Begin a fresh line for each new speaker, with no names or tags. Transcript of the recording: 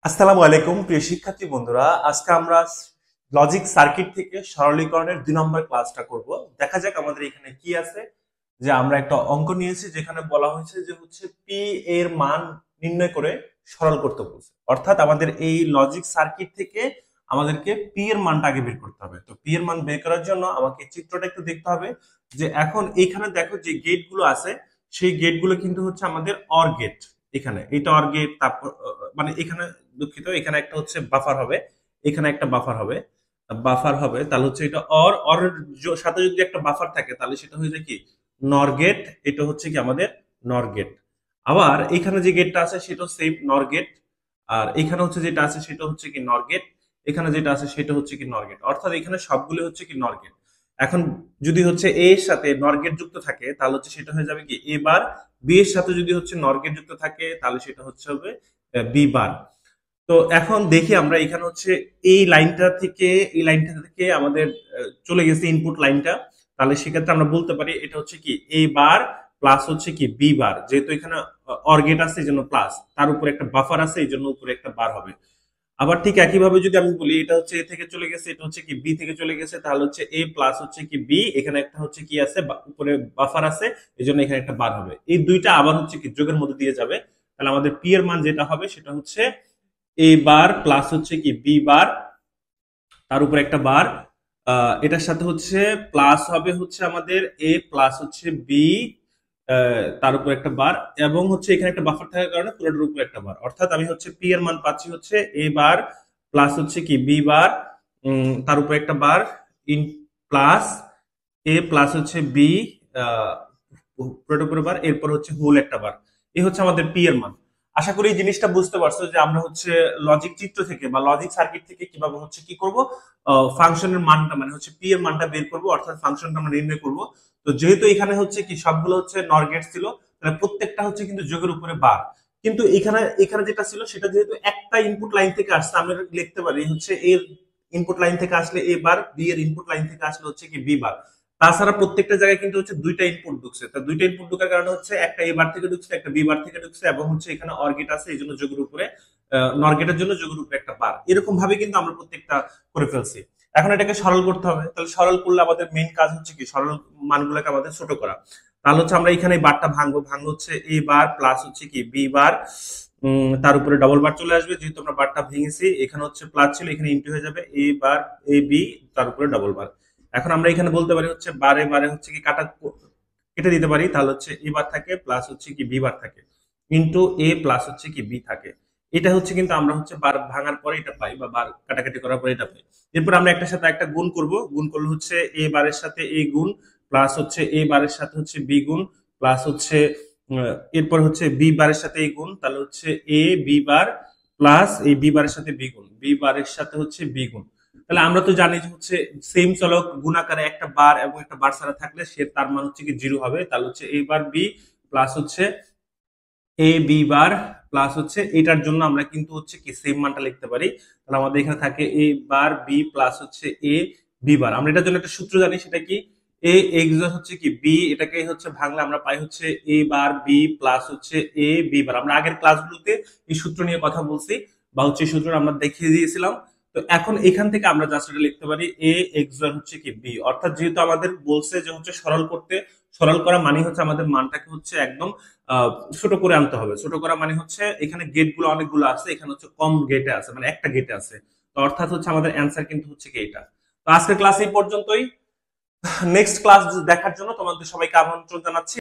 আসসালামু আলাইকুম প্রিয় শিক্ষার্থী বন্ধুরা, আজকে আমরা লজিক সার্কিট থেকে সরলীকরণের 2 নম্বর ক্লাসটা করব। দেখা যাক আমাদের এখানে কি আছে। যে আমরা একটা অঙ্ক নিয়েছি যেখানে বলা হয়েছে যে পি এর মান নির্ণয় করে সরল করতে বলছে, অর্থাৎ আমাদের এই লজিক সার্কিট থেকে আমাদেরকে পি এর মানটা আগে বের করতে হবে। তো পি এর মান বের করার জন্য আমাকে চিত্রটা একটু দেখতে হবে। যে এখন এইখানে দেখো যে গেট গুলো আছে, সেই গেট গুলো কিন্তু হচ্ছে আমাদের অর গেট। এখানে এটা অর গেট, তারপর মানে এখানে দুঃখিত, এখানে একটা হচ্ছে বাফার হবে, এখানে একটা বাফার হবে। তাহলে হচ্ছে এটা অর অর সাথে যদি একটা বাফার থাকে তাহলে সেটা হয়ে যায় কি নর গেট। এটা হচ্ছে কি আমাদের নর গেট। আবার এখানে যে গেটটা আছে সেটা সেম নর গেট। আর এখানে হচ্ছে যেটা আছে সেটা হচ্ছে কি নর গেট। এখানে যেটা আছে সেটা হচ্ছে কি নর গেট, অর্থাৎ এখানে সবগুলো হচ্ছে কি নর গেট। এখন যদি হচ্ছে এ এর সাথে নর গেট যুক্ত থাকে তাহলে হচ্ছে সেটা হয়ে যাবে কি এ বার। বি এর সাথে যদি হচ্ছে নর গেট যুক্ত থাকে তাহলে সেটা হচ্ছে হবে বি বার। তো এখন দেখি আমরা এখানে হচ্ছে এই লাইনটা থেকে আমাদের চলে গেছে ইনপুট লাইনটা। তাহলে সেক্ষেত্রে আমরা বলতে পারি এটা হচ্ছে কি এ বার প্লাস হচ্ছে কি বি বার, যেহেতু এখানে অর গেট আছে এই জন্য প্লাস, তার উপরে একটা বাফার আছে এই জন্য উপরে একটা বার হবে। আবার ঠিক একইভাবে যদি আমি বলি এটা হচ্ছে এ থেকে চলে গেছে, এটা হচ্ছে কি বি থেকে চলে গেছে, তাহলে হচ্ছে এ প্লাস হচ্ছে কি বি, এখানে একটা হচ্ছে কি আছে উপরে বাফার আছে, এই জন্য এখানে একটা বার হবে। এই দুইটা আবার হচ্ছে কি যোগের মধ্যে দিয়ে যাবে। তাহলে আমাদের পি এর মান যেটা হবে সেটা হচ্ছে এ বার প্লাস হচ্ছে কি বি বার, তার উপর একটা বার। এটার সাথে হচ্ছে প্লাস হবে হচ্ছে আমাদের এ প্লাস হচ্ছে বি, তার উপর একটা বার, এবং হচ্ছে এখানে একটা বাফার থাকার কারণে পুরোটার উপর একটা বার। অর্থাৎ আমি হচ্ছে পি এর মান পাচ্ছি হচ্ছে এ বার প্লাস হচ্ছে কি বি বার, তার উপর একটা বার, ইন প্লাস এ প্লাস হচ্ছে বি, পুরোটার উপরে বার, এরপর হচ্ছে হোল একটা বার। এই হচ্ছে আমাদের পি এর মান। আশা করি এই জিনিসটা বুঝতে পারছো যে আমরা হচ্ছে লজিক চিত্র থেকে বা লজিক সার্কিট থেকে কিভাবে হচ্ছে কি করব, ফাংশনের মানটা মানে হচ্ছে পি এর মানটা বের করব, অর্থাৎ ফাংশনটা আমরা নির্ণয় করব। তো যেহেতু এখানে হচ্ছে কি সবগুলো হচ্ছে নর গেট ছিল, তাহলে প্রত্যেকটা হচ্ছে কিন্তু যোগের উপরে বার। কিন্তু এখানে এখানে যেটা ছিল সেটা যেহেতু একটা ইনপুট লাইন থেকে আসছে, আমরা লিখতে পারি হচ্ছে এর ইনপুট লাইন থেকে আসলে এ বার, বি এর ইনপুট লাইন থেকে আসলে হচ্ছে কি বি বার। তাছাড়া প্রত্যেকটা জায়গায় কিন্তু হচ্ছে দুইটা ইনপুট ঢুকছে, তা দুইটা ইনপুট ঢোকার কারণে হচ্ছে একটা এ বার থেকে ঢুকছে, একটা বি বার থেকে ঢুকছে, এবং হচ্ছে এখানে অর গেট আছে এই জন্য যোগের উপরে নর গেটের জন্য যোগের উপরে একটা বার। এরকম ভাবে কিন্তু আমরা প্রত্যেকটা করে ফেলছি। এখন এটাকে সরল করতে হবে, তাহলে সরল করলে আমাদের মেইন কাজ হচ্ছে কি সরল মানগুলোকে আমাদের ছোট করা। তাহলে হচ্ছে আমরা এখানে এই বারটা ভাঙবো হচ্ছে এ বার প্লাস হচ্ছে কি বি বার, তার উপরে ডবল বার চলে আসবে, যেহেতু আমরা বারটা ভেঙেছি এখানে হচ্ছে প্লাস ছিল এখানে ইনটু হয়ে যাবে এ বার এ বি, তার উপরে ডবল বার। এখন আমরা এখানে বলতে পারি হচ্ছে বারে বারে হচ্ছে কি কেটে দিতে পারি, তাহলে হচ্ছে এ বার থাকে প্লাস হচ্ছে কি বি বার থাকে, ইনটু এ প্লাস হচ্ছে কি বি থাকে। এটা হচ্ছে কিন্তু আমরা হচ্ছে বার ভাঙার পরে এটা পাই, বা বার কাটাকাটি করার পরে এটা পাই। এরপর আমরা একটার সাথে একটা গুণ করব, গুণ করলে হচ্ছে এ বারের সাথে এ গুণ, প্লাস হচ্ছে এ বারের সাথে হচ্ছে বি গুণ, প্লাস হচ্ছে এরপর হচ্ছে বি বারের সাথে এই গুণ, তাহলে হচ্ছে এ বি বার প্লাস এই বি বারের সাথে বি গুণ, বি বারের সাথে হচ্ছে বি গুণ। তাহলে আমরা তো জানি যে হচ্ছে সেম চলক গুণাকারে একটা বার এবং একটা বার ছাড়া থাকলে সে তার মান হচ্ছে কি জিরো হবে। তাহলে হচ্ছে এ বার বি প্লাস হচ্ছে এ বি বার, প্লাস হচ্ছে এটার জন্য আমরা কিন্তু হচ্ছে কি সেম মানটা লিখতে পারি। তাহলে আমাদের এখানে থাকে এ বার বি প্লাস হচ্ছে এ বি বার। আমরা এটার জন্য একটা সূত্র জানি, সেটা কি এ এক্স হচ্ছে কি বি, এটাকে হচ্ছে ভাঙলে আমরা পাই হচ্ছে এ বার বি প্লাস হচ্ছে এ বি বার। আমরা আগের ক্লাসগুলোতে এই সূত্র নিয়ে কথা বলছি, বা হচ্ছে এই সূত্র আমরা দেখিয়ে দিয়েছিলাম। তো এখন এখান থেকে আমরা জাস্ট এটা লিখতে পারি এ এক্স হচ্ছে কি বি, অর্থাৎ যেহেতু আমাদের বলছে যে হচ্ছে সরল করতে, সরল করা মানে হচ্ছে আমাদের মানটাকে হচ্ছে একদম আহ, ছোট করে আনতে হবে। ছোট করা মানে হচ্ছে এখানে গেট গুলো অনেকগুলো আছে, এখানে হচ্ছে কম গেটে আছে, মানে একটা গেটে আছে। তো অর্থাৎ হচ্ছে আমাদের অ্যান্সার কিন্তু হচ্ছে কি এটা। তো আজকের ক্লাস এই পর্যন্তই। নেক্সট ক্লাস দেখার জন্য তোমাদের সবাইকে আমন্ত্রণ জানাচ্ছি।